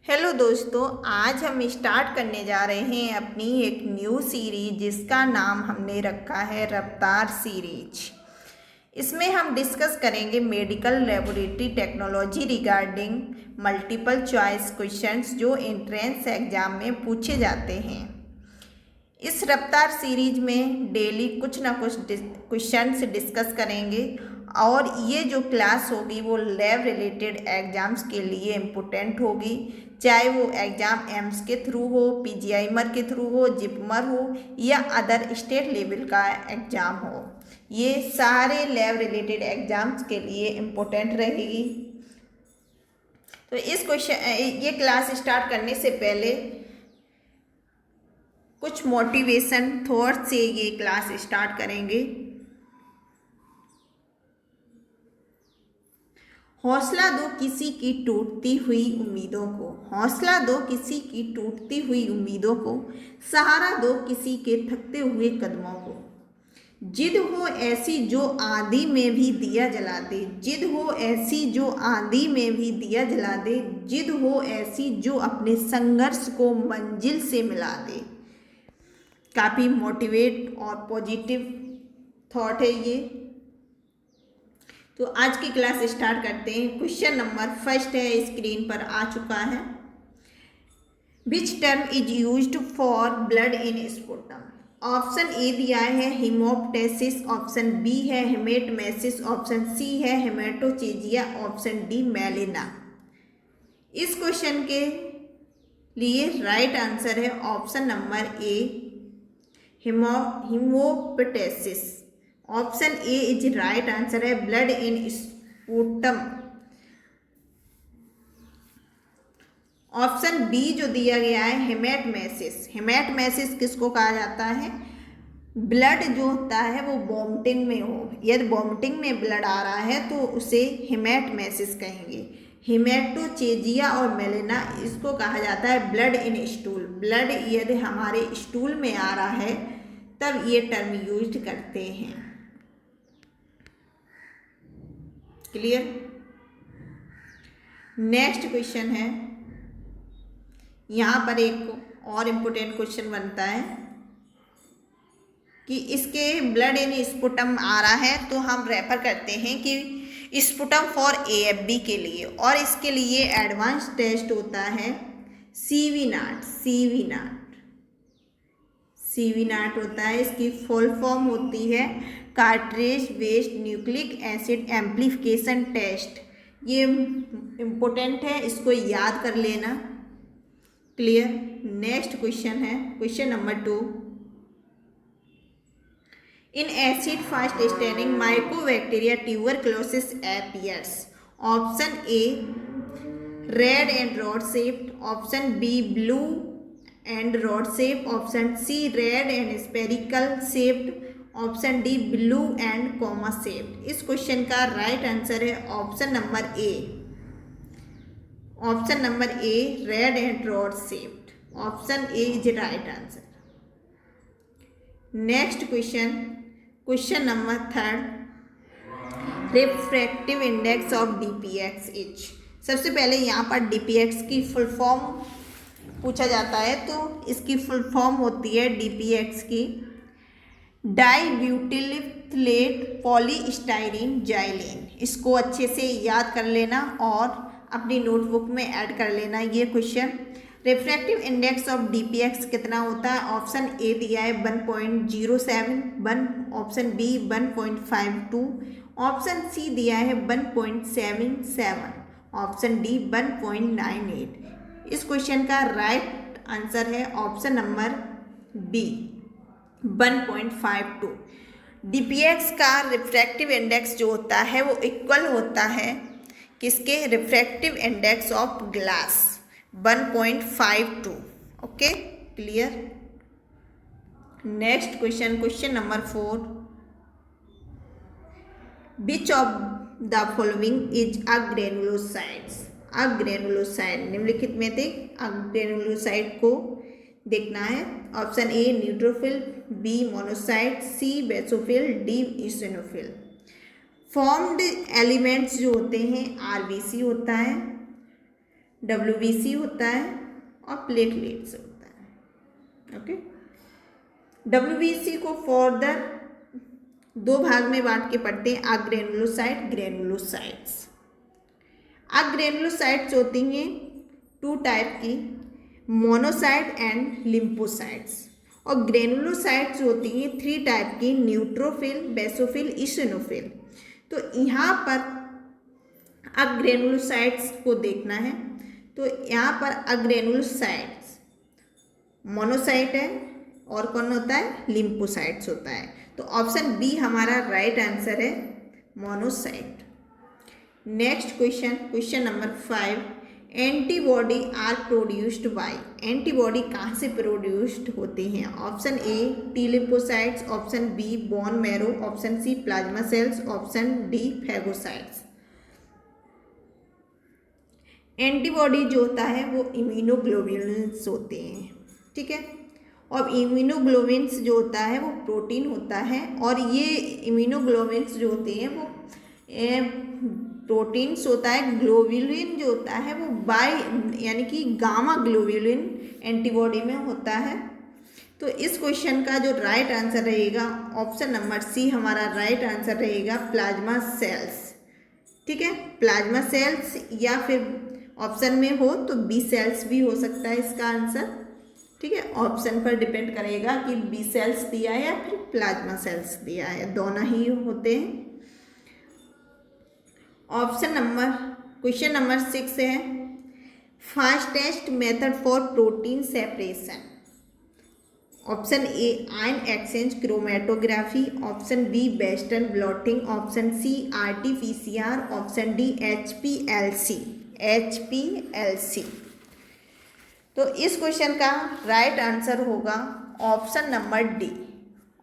Hello दोस्तों, आज हम स्टार्ट करने जा रहे हैं अपनी एक न्यू सीरीज जिसका नाम हमने रखा है रफ्तार सीरीज। इसमें हम डिस्कस करेंगे medical laboratory technology regarding multiple choice questions जो एंट्रेंस एग्जाम में पूछे जाते हैं। इस रफ्तार सीरीज में डेली कुछ ना कुछ क्वेश्चंस डिस्कस करेंगे और ये जो क्लास होगी वो लैब रिलेटेड एग्ज़ाम्स के लिए इम्पोर्टेंट होगी, चाहे वो एग्ज़ाम एम्स के थ्रू हो, पीजीआईमर के थ्रू हो, जिपमर हो या अदर स्टेट लेवल का एग्ज़ाम हो। ये सारे लैब रिलेटेड एग्ज़ाम्स के लिए इम्पोर्टेंट रहेगी। तो ये क्लास स्टार्ट करने से पहले कुछ मोटिवेशन थॉट से ये क्लास स्टार्ट करेंगे। हौसला दो किसी की टूटती हुई उम्मीदों को, हौसला दो किसी की टूटती हुई उम्मीदों को, सहारा दो किसी के थकते हुए कदमों को। जिद हो ऐसी जो आंधी में भी दिया जला दे, जिद हो ऐसी जो आंधी में भी दिया जला दे, जिद हो ऐसी जो अपने संघर्ष को मंजिल से मिला दे। काफ़ी मोटिवेट और पॉजिटिव थॉट है ये। तो आज की क्लास स्टार्ट करते हैं। क्वेश्चन नंबर फर्स्ट है, स्क्रीन पर आ चुका है। Which term is used for blood in sputum? Option A दिया है हिमोप्टेसिस, ऑप्शन बी है हेमेटमेसिस, ऑप्शन सी है हेमेटोचेजिया, ऑप्शन डी मेलिना। इस क्वेश्चन के लिए राइट आंसर है option number A haemoptysis. Option A is right answer है blood in sputum. Option B जो दिया गया है हेमेटमेसिस, हेमेटमेसिस किसको कहा जाता है? ब्लड जो होता है वो वॉमिटिंग में हो, यदि वॉमिटिंग में ब्लड आ रहा है तो उसे हेमेटमेसिस कहेंगे। हेमेटोचेजिया और मेलिना इसको कहा जाता है ब्लड इन स्टूल। ब्लड यदि हमारे स्टूल में आ रहा है तब ये टर्म यूज करते हैं। क्लियर? नेक्स्ट क्वेश्चन है, यहाँ पर एक और इम्पोर्टेंट क्वेश्चन बनता है कि इसके ब्लड इन स्पुटम आ रहा है तो हम रेफर करते हैं कि स्पुटम फॉर AFB के लिए, और इसके लिए एडवांस टेस्ट होता है CV नाट। CV नाट होता है, इसकी फुल फॉर्म होती है cartridge based nucleic acid amplification test. ये इम्पोर्टेंट है, इसको याद कर लेना। क्लियर? नेक्स्ट क्वेश्चन है question number 2। In acid fast staining mycobacteria tuberculosis appears. Option A red and rod shaped, option B blue and rod shape, option C red and spherical shaped, option D blue and comma shaped. इस question का right answer है option number A, option number A red and rod shaped. Option A is right answer. Next question, question number 3, refractive index of DPX is. सबसे पहले यहाँ पर DPX की full form पूछा जाता है, तो इसकी फुल फॉर्म होती है DPX की डाईब्यूटिलेट पॉलीस्टाइरीन जाइलीन। इसको अच्छे से याद कर लेना और अपनी नोटबुक में ऐड कर लेना ये question. Refractive index of DPX कितना होता है? ऑप्शन ए दिया है 1.07, ऑप्शन बी 1.52, ऑप्शन सी दिया है 1.77, ऑप्शन डी 1.98। इस क्वेश्चन का राइट आंसर है ऑप्शन नंबर बी 1.52। DPX का रिफ्रैक्टिव इंडेक्स जो होता है वो इक्वल होता है किसके? Refractive index of glass 1.52। Okay, clear? Next question, question number 4। Which of the following is a granulocytes? Granulocyte निम्नलिखित में से ग्रेनुलोसाइड को देखना है। Option A neutrophil, B monocyte, C basophil, D eosinophil. Formed elements जो होते हैं RBC होता है, WBC होता है और प्लेटलेट्स होता है। ओके, WBC को फर्दर दो भाग में बांट के पढ़ते हैं, अग्रेनुलोसाइट, ग्रेनुलोसाइट्स। अग्रेनुलोसाइट्स होती हैं टू टाइप की, मोनोसाइट एंड लिम्फोसाइट्स, और ग्रेनुलोसाइट्स होती हैं थ्री टाइप की, न्यूट्रोफिल, बेसोफिल, इसिनोफिल। तो यहाँ पर अग्रेनुलोसाइट्स को देखना है, तो यहाँ पर अग्रेनुलोसाइट्स मोनोसाइट है और कौन होता है, लिम्फोसाइट्स होता है। तो ऑप्शन बी हमारा राइट आंसर है, monocyte. Next question, question number 5, antibody are produced by, antibody कहाँ से प्रोड्यूस्ड होते हैं? Option A T lymphocytes, option B bone marrow, option C plasma cells, option D phagocytes. Antibody जो होता है वो इम्यूनोग्लोबुलिन्स होते हैं, ठीक है। और इम्यूनोग्लोबुलिन्स जो होता है वो प्रोटीन होता है, और ये इम्यूनोग्लोबुलिन्स जो होते हैं वो प्रोटीन्स होता है। ग्लोबुलिन जो होता है वो बाय यानी कि गामा ग्लोबुलिन एंटीबॉडी में होता है। तो इस क्वेश्चन का जो राइट आंसर रहेगा ऑप्शन नंबर सी हमारा राइट आंसर रहेगा, प्लाज्मा सेल्स, ठीक है। प्लाज्मा सेल्स, या फिर ऑप्शन में हो तो बी सेल्स भी हो सकता है इसका आंसर, ठीक है। ऑप्शन पर डिपेंड करेगा कि बी सेल्स दिया है या फिर प्लाज्मा सेल्स दिया है, दोनों ही होते हैं। ऑप्शन नंबर, क्वेश्चन नंबर 6 है, fastest method for protein separation. Option A ion exchange chromatography, option B western blotting, option C RT-PCR, option D HPLC। तो इस क्वेश्चन का राइट आंसर होगा option number D.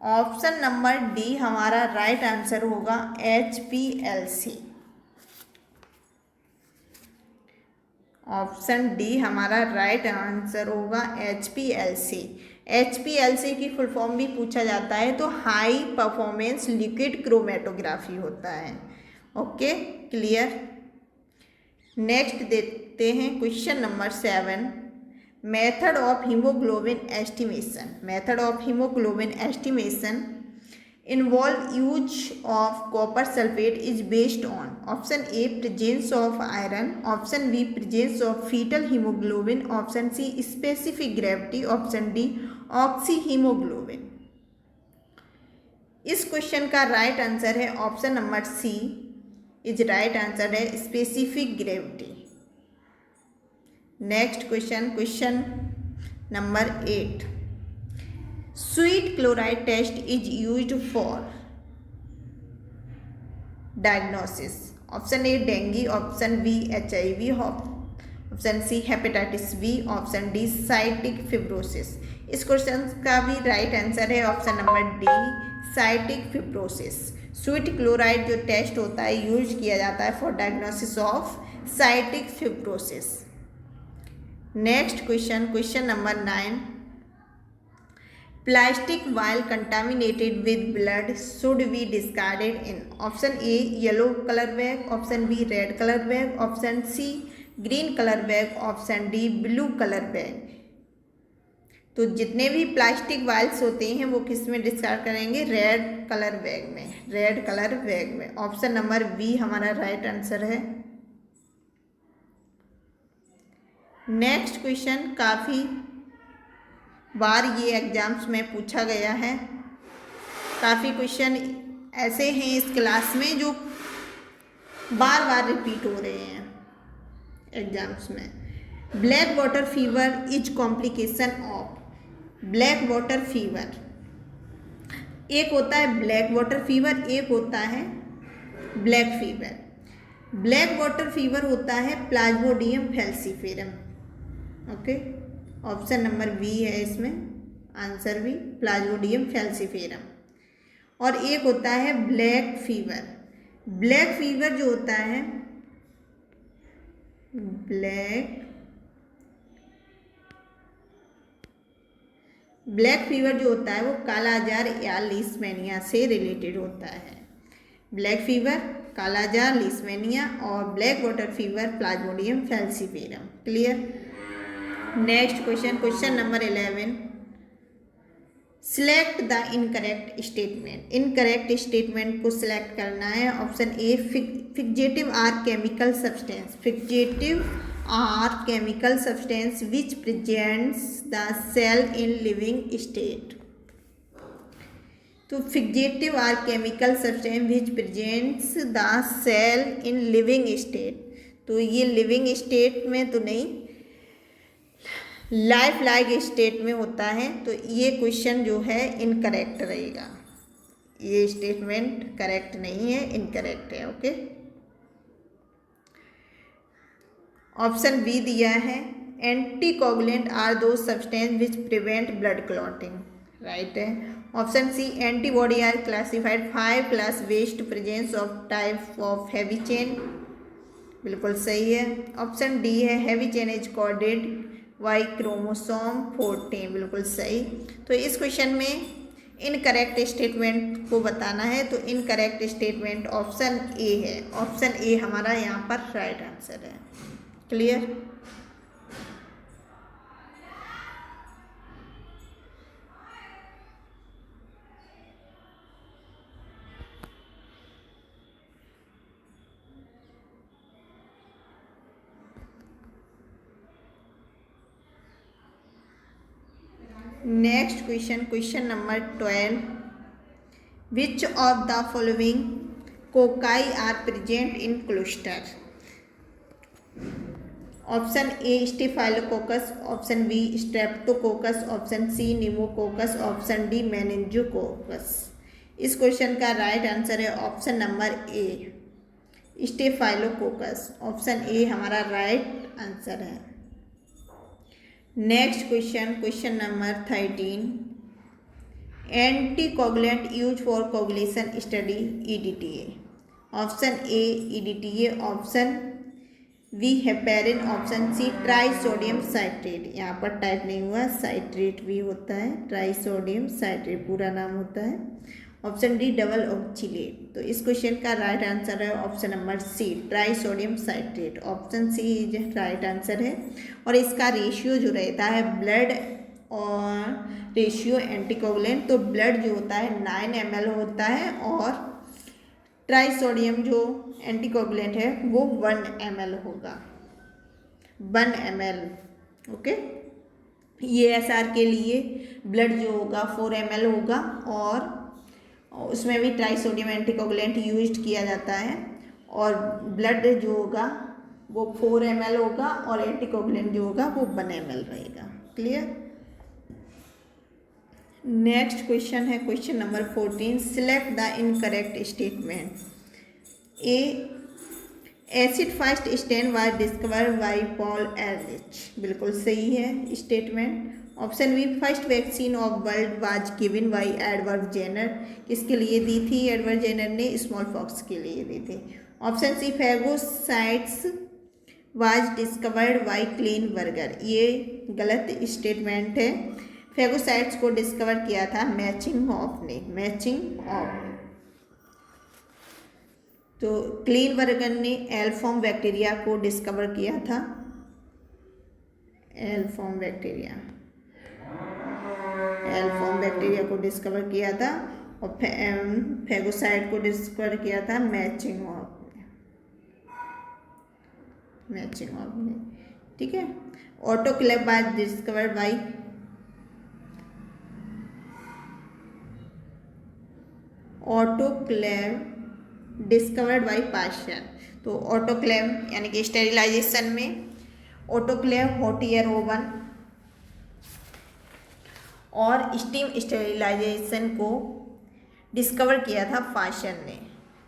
Option number D हमारा right answer होगा, HPLC। Option D हमारा right answer होगा, HPLC। HPLC की full form भी पूछा जाता है तो हाई परफॉर्मेंस लिक्विड क्रोमेटोग्राफी होता है। Okay, clear. नेक्स्ट देखते हैं question number 7, method of haemoglobin estimation. Method of haemoglobin estimation involve use of copper sulfate is based on option A presence of iron, option B presence of fetal hemoglobin, option C specific gravity, option D oxyhemoglobin। इस question का right answer है option number C is right answer है, specific gravity. Next question, question number 8, sweet chloride test is used for diagnosis। Option A dengue, option B HIV, option C hepatitis B, option D cystic fibrosis. इस question का भी right answer है option number D, cystic fibrosis. Sweet chloride जो test होता है use किया जाता है for diagnosis of sciatic fibrosis. Next question, question number 9, plastic while contaminated with blood should be discarded in option A yellow color bag, option B red color bag, option C green color bag, option D blue color bag। तो जितने भी plastic वाइल्स होते हैं वो किस में discard करेंगे, red colour bag में, रेड कलर बैग में। ऑप्शन नंबर बी हमारा राइट आंसर है। नेक्स्ट क्वेश्चन काफ़ी बार ये एग्जाम्स में पूछा गया है, काफ़ी क्वेश्चन ऐसे हैं इस क्लास में जो बार बार रिपीट हो रहे हैं एग्जाम्स में। Black water fever is complication of, black water fever, एक होता है ब्लैक वाटर फीवर, एक होता है black fever. Black water fever होता है plasmodium falciparum. Okay, option number B है इसमें आंसर भी, प्लाज्मोडियम फैल्सीफेरम। और एक होता है ब्लैक फीवर। ब्लैक फीवर जो होता है, ब्लैक फीवर जो होता है वो काला अजार या लीशमैनिया से रिलेटेड होता है। ब्लैक फीवर कालाजार, लीशमैनिया और black water fever plasmodium falciparum. Clear. Next question number 11, select the incorrect statement. Incorrect statement को सिलेक्ट करना है। Option A, fixative are chemical substance. Fixative are chemical substance which presents the cell in living state. तो fixative are chemical substance which presents the cell in living state. तो ये living state में तो नहीं, life like state में होता है। तो ये क्वेश्चन जो है इनकरेक्ट रहेगा। ये स्टेटमेंट करेक्ट नहीं है, इनकरेक्ट है। ओके। ऑप्शन बी दिया है, anticoagulant are the substance which prevent blood clotting. Right है। Option C, antibody are classified 5 class based presence of type of heavy chain. बिल्कुल सही है। ऑप्शन डी है, heavy chain is coded by chromosome 14। बिल्कुल सही। तो इस क्वेश्चन में इनकरेक्ट स्टेटमेंट को बताना है। तो इनकरेक्ट स्टेटमेंट ऑप्शन ए है। ऑप्शन ए हमारा यहाँ पर राइट आंसर है। Clear. Next question number 12, which of the following cocci are present in cluster. Option A, staphylococcus. Option B, streptococcus. Option C, pneumococcus. Option D, meningococcus. इस question का right answer है option number A, staphylococcus. Option A हमारा right answer है। Next question number 13, anticoagulant use for coagulation study EDTA। Option A, EDTA। Option B, heparin. Option C, trisodium citrate. यहाँ पर type नहीं हुआ, citrate भी होता है, ट्राइसोडियम साइट्रेट पूरा नाम होता है। Option D, double oxalate. तो इस क्वेश्चन का राइट आंसर है option number C, trisodium citrate. Option C is right answer है। और इसका रेशियो जो रहता है ब्लड और रेशियो एंटीकोगुलेंट, तो ब्लड जो होता है 9 ml होता है और ट्राइसोडियम जो एंटीकोगुलेंट है वो 1 ml होगा, 1 ml। ओके। ESR के लिए ब्लड जो होगा 4 ml होगा और उसमें भी ट्राइसोडियम एंटीकोगुलेंट यूज किया जाता है और ब्लड जो होगा वो 4 ml होगा और एंटीकोगुलेंट जो होगा वो 1 ml रहेगा। क्लियर। नेक्स्ट क्वेश्चन है question number 14, select the incorrect statement. A, acid first stand was discovered by Paul Ehrlich. बिल्कुल सही है statement. Option B, first vaccine of world was given by Edward Jenner. किसके लिए दी थी? Edward Jenner ने small pox के लिए दी थी। Option C, phagocytes was discovered by Kleinberger. ये गलत स्टेटमेंट है। फैगोसाइट्स को डिस्कवर किया था मैचिंग ऑफ ने, मैचिंग ऑफ। तो क्लीन बर्गर ने एल्फॉर्म बैक्टीरिया को डिस्कवर किया था, एल्फॉर्म बैक्टीरिया को डिस्कवर किया था और फैगोसाइट को डिस्कवर किया था मैचिंग ऑफ ने। ठीक है। Autoclave by discovered by Pasteur. तो ऑटोक्लेव यानी कि स्टेरिलाइजेशन में ऑटोक्लेव, हॉट एयर ओवन और स्टीम स्टेरिलाइजेशन को डिस्कवर किया था पाश्चर ने।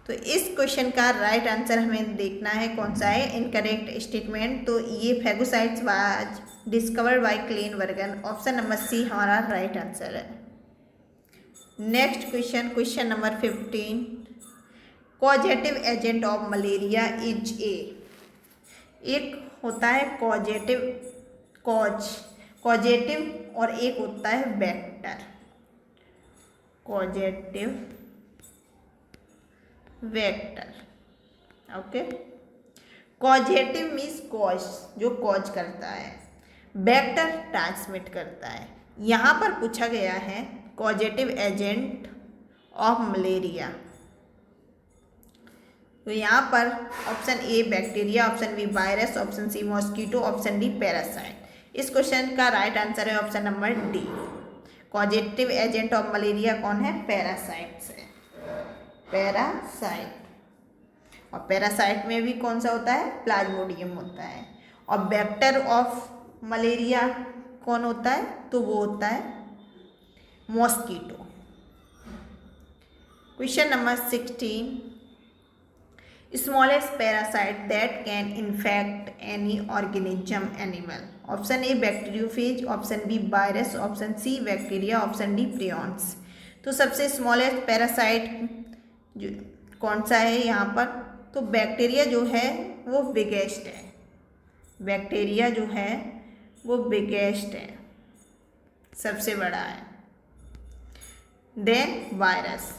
तो इस क्वेश्चन का राइट आंसर हमें देखना है कौन सा है इनकरेक्ट स्टेटमेंट। तो ये phagocytes was discovered by Kleinberger. Option number C हमारा राइट आंसर है। Next question number 15, causative agent of malaria is a. एक होता है कॉजेटिव और एक होता है vector. Causative, vector. Okay. Causative means cause, जो कॉज करता है। वेक्टर ट्रांसमिट करता है। यहाँ पर पूछा गया है कॉजेटिव एजेंट ऑफ मलेरिया, तो यहाँ पर option A bacteria, option B virus, option C mosquito, option D parasite. इस क्वेश्चन का राइट आंसर है option number D. Causative agent of malaria कौन है? पैरासाइट है, पैरासाइट। और पैरासाइट में भी कौन सा होता है? प्लाज्मोडियम होता है। और वेक्टर ऑफ मलेरिया कौन होता है? तो वो होता है mosquito. Question number 16, smallest parasite that can infect any organism animal. Option A bacteriophage, option B virus, option C bacteria, option D prions. तो सबसे स्मॉलेस्ट पैरासाइट जो कौन सा है यहाँ पर? तो बैक्टीरिया जो है वो बिगेस्ट है, बैक्टीरिया जो है वो बिगेस्ट है, सबसे बड़ा है। देन वायरस,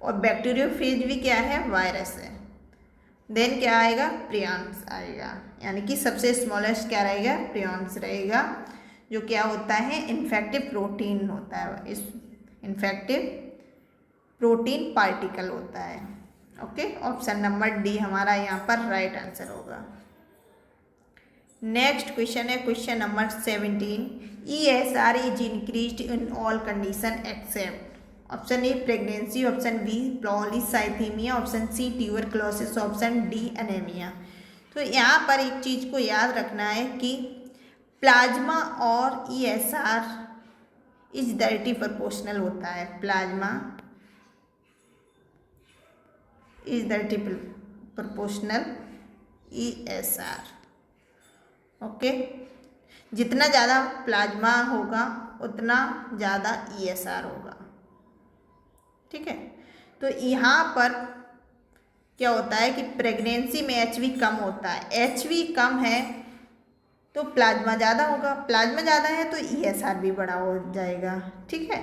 और बैक्टीरियोफेज भी क्या है? वायरस है। देन क्या आएगा? प्रियॉन्स आएगा, यानी कि सबसे स्मॉलेस्ट क्या रहेगा? प्रियॉन्स रहेगा, जो क्या होता है? इन्फेक्टिव प्रोटीन होता है, इस इन्फेक्टिव प्रोटीन पार्टिकल होता है। ओके, ऑप्शन नंबर डी हमारा यहाँ पर राइट आंसर होगा। नेक्स्ट क्वेश्चन है question number 17, ESR is increased in all condition except. Option A pregnancy, option B polycythaemia, option C tuberculosis, option D anaemia. तो यहाँ पर एक चीज़ को याद रखना है कि प्लाज्मा और ESR इज डायरेक्टली प्रोपोर्शनल होता है। Plasma is directly proportional ESR। Okay, जितना ज़्यादा प्लाज्मा होगा उतना ज़्यादा ESR होगा। ठीक है, तो यहाँ पर क्या होता है कि प्रेगनेंसी में HV कम होता है, HV कम है तो प्लाज्मा ज़्यादा होगा, प्लाज्मा ज़्यादा है तो ESR भी बड़ा हो जाएगा। ठीक है,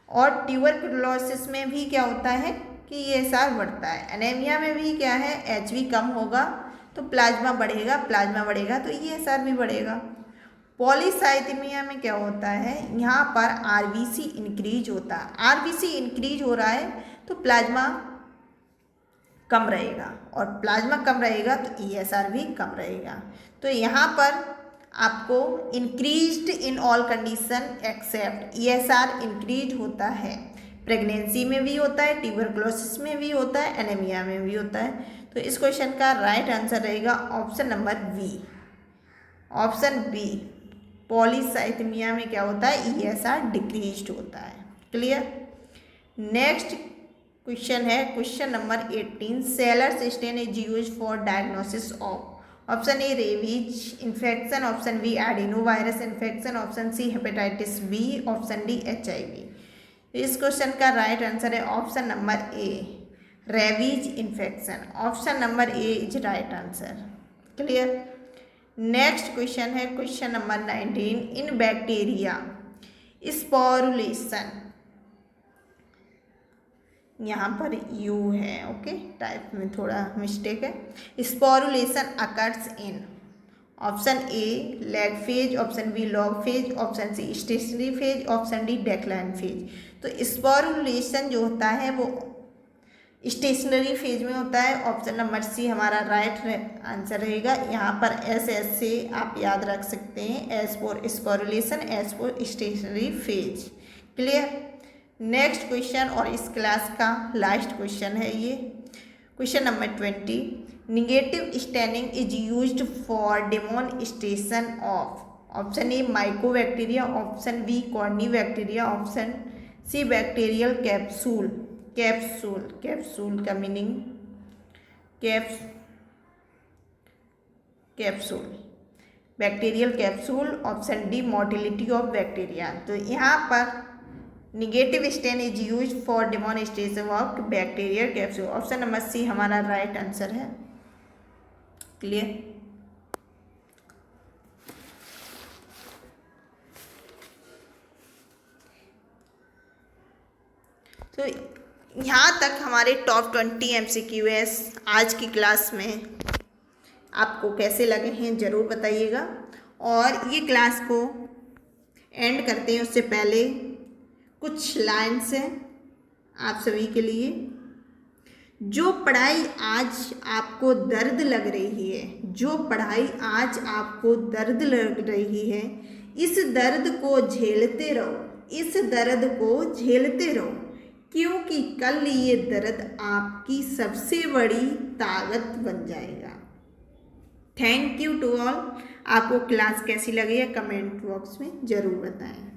और ट्यूबरकुलोसिस में भी क्या होता है कि ESR बढ़ता है। एनीमिया में भी क्या है? HV कम होगा तो प्लाज्मा बढ़ेगा, प्लाज्मा बढ़ेगा तो ESR भी बढ़ेगा। पॉलीसाइथेमिया में क्या होता है? यहाँ पर RBC इंक्रीज होता है, RBC इंक्रीज हो रहा है तो प्लाज्मा कम रहेगा, और प्लाज्मा कम रहेगा तो ESR भी कम रहेगा। तो यहाँ पर आपको increased in all condition except ESR increase होता है, प्रेगनेंसी में भी होता है, ट्यूबरकुलोसिस में भी होता है, एनीमिया में भी होता है। तो इस क्वेश्चन का राइट आंसर रहेगा option number B, option B. Polycythaemia में क्या होता है? ESR डिक्रीज्ड होता है। क्लियर। नेक्स्ट क्वेश्चन है question number 18, Seller's stain is use for diagnosis of. Option A rabies infection, option B adenovirus infection, option C hepatitis B, option D HIV। इस question का right answer है option number A, rabies infection. Option number A is right answer. Clear. Next question है question number 19, इन bacteria sporulation, यहाँ पर you है, okay, type में थोड़ा mistake है। Sporulation occurs in option A lag phase, option B log phase, option C stationary phase, option D decline phase. तो sporulation जो होता है वो स्टेशनरी फेज में होता है। ऑप्शन नंबर सी हमारा राइट आंसर रहेगा। यहाँ पर SS से आप याद रख सकते हैं, S for sporulation, S for stationary phase. Clear. Next question और इस क्लास का लास्ट क्वेश्चन है ये question number 20, negative staining is used for demonstration of. Option A mycobacteria, option B corynebacteria, option C bacterial capsule. Capsule, capsule का meaning capsule, bacterial capsule. Option D motility of bacteria. तो यहाँ पर negative stain is use for demonstration of bacterial capsule. Option number C हमारा right answer है। Clear. तो यहाँ तक हमारे टॉप 20 MCQs आज की क्लास में आपको कैसे लगे हैं ज़रूर बताइएगा। और ये क्लास को एंड करते हैं उससे पहले कुछ लाइन्स हैं आप सभी के लिए। जो पढ़ाई आज आपको दर्द लग रही है, जो पढ़ाई आज आपको दर्द लग रही है, इस दर्द को झेलते रहो, इस दर्द को झेलते रहो, क्योंकि कल ये दर्द आपकी सबसे बड़ी ताकत बन जाएगा। Thank you to all. आपको क्लास कैसी लगी है कमेंट बॉक्स में ज़रूर बताएं।